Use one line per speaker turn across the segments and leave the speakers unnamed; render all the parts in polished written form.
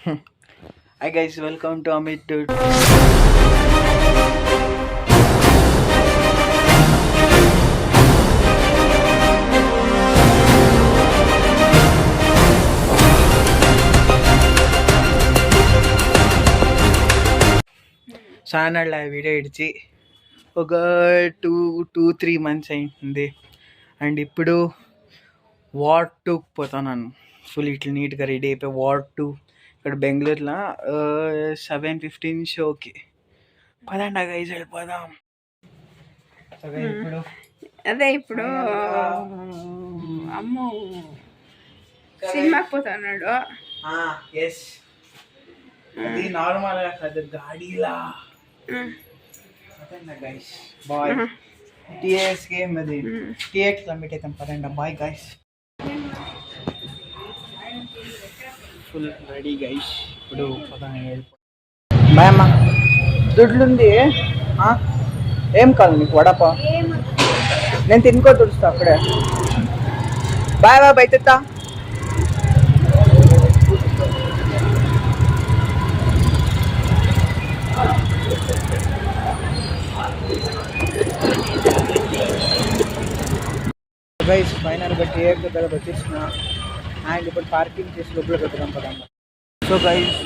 Hi guys, welcome to Amit Dude. Channel video ఇడిచి ఒక 2-3 months అయింది. అండ్ ఇప్పుడు వార్డ్ 2కి పోతున్నాను. ఫుల్ ఇట్లా నీట్గా రెడీ అయిపోయి వార్డ్ 2 ఇక్కడ బెంగళూరులో 7:15 షోకి పదండి గైస్ వెళ్ళిపోదాం. ఇప్పుడు
అదే ఇప్పుడు అమ్ము సినిమాకి పోతున్నాడు.
ఎస్, అది నార్మల్ గా కాదు, గాడిలా గైస్. బాయ్ టిఎస్ గేమ్ అది టిఎక్స్ లో మీట్ అవుతాం. పదండి bye guys. Full ready guys. ఇప్పుడు బాయ్ అమ్మా. దుడ్లుంది ఏం కాదు నీకు వడపా? నేను తినుకో తుడుస్తా అక్కడే. బాయ్ బాయ్ బయట. గైస్ ఫైనల్గా థియేటర్ దగ్గర వచ్చేసిన. అండ్ ఇప్పుడు పార్కింగ్ చేసి లోపల పెడతాం పదండి. సో గైస్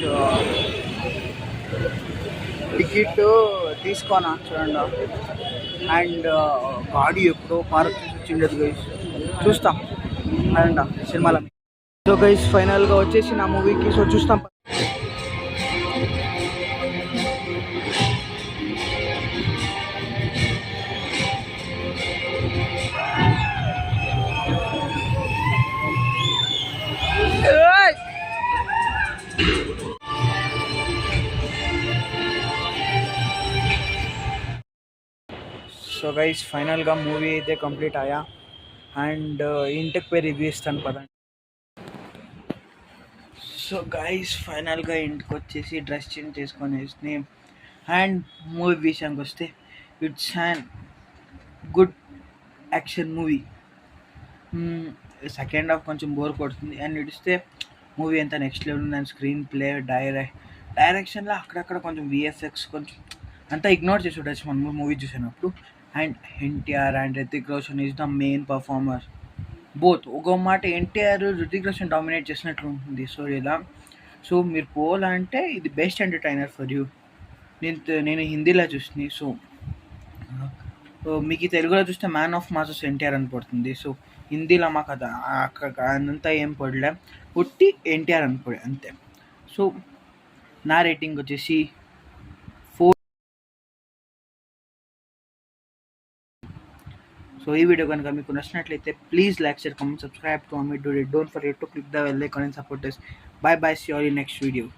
టికెట్ తీసుకోనా చూడండి. అండ్ గాడి ఎప్పుడో పార్క్ చేసి వచ్చిండదు గైస్, చూస్తాం అండ్ సినిమాలో. సో గైస్ ఫైనల్గా వచ్చేసి నా మూవీకి. సో చూస్తాం. సో గైస్ ఫైనల్గా మూవీ అయితే కంప్లీట్ అయ్యా. అండ్ ఇంటికి పోయి రివ్యూ ఇస్తాను పదండి. సో గైస్ ఫైనల్గా ఇంటికి వచ్చేసి డ్రెస్ చేంజ్ చేసుకొని వేసి అండ్ మూవీ విషయానికి వస్తే it's and good action movie. Second half కొంచెం బోర్ కొడుతుంది. అండ్ ఇడిస్తే మూవీ అంతా నెక్స్ట్ లెవెల్ ఉంది. అండ్ స్క్రీన్ ప్లే డైరెక్షన్లో అక్కడక్కడ కొంచెం విఎఫ్ఎక్స్ కొంచెం అంతా ఇగ్నోర్ చేసి ఉండొచ్చు మనం మూవీ చూసినప్పుడు. And NTR and Hrithik Roshan is the main performer. Both ఒక మాట ఎన్టీఆర్ రితిక్ రోషన్ డామినేట్ చేసినట్లు ఉంటుంది స్టోరీలా. సో మీరు పోవాలంటే ఇది బెస్ట్ ఎంటర్టైనర్ ఫర్ యూ. నేను హిందీలో చూసిన. సో మీకు తెలుగులో చూస్తే మ్యాన్ ఆఫ్ మాసెస్ ఎన్టీఆర్ అని పడుతుంది. సో హిందీలో మాకు అది అదంతా ఏం పడలే, పుట్టి ఎన్టీఆర్ అని పడే అంతే. సో నా రేటింగ్ వచ్చేసి 4. సో ఈ వీడియో కనుక మీకు నచ్చినట్లయితే please like, share, comment, subscribe to Amit Dude. Don't forget to click the bell icon and support us. Bye bye, see you all in next video.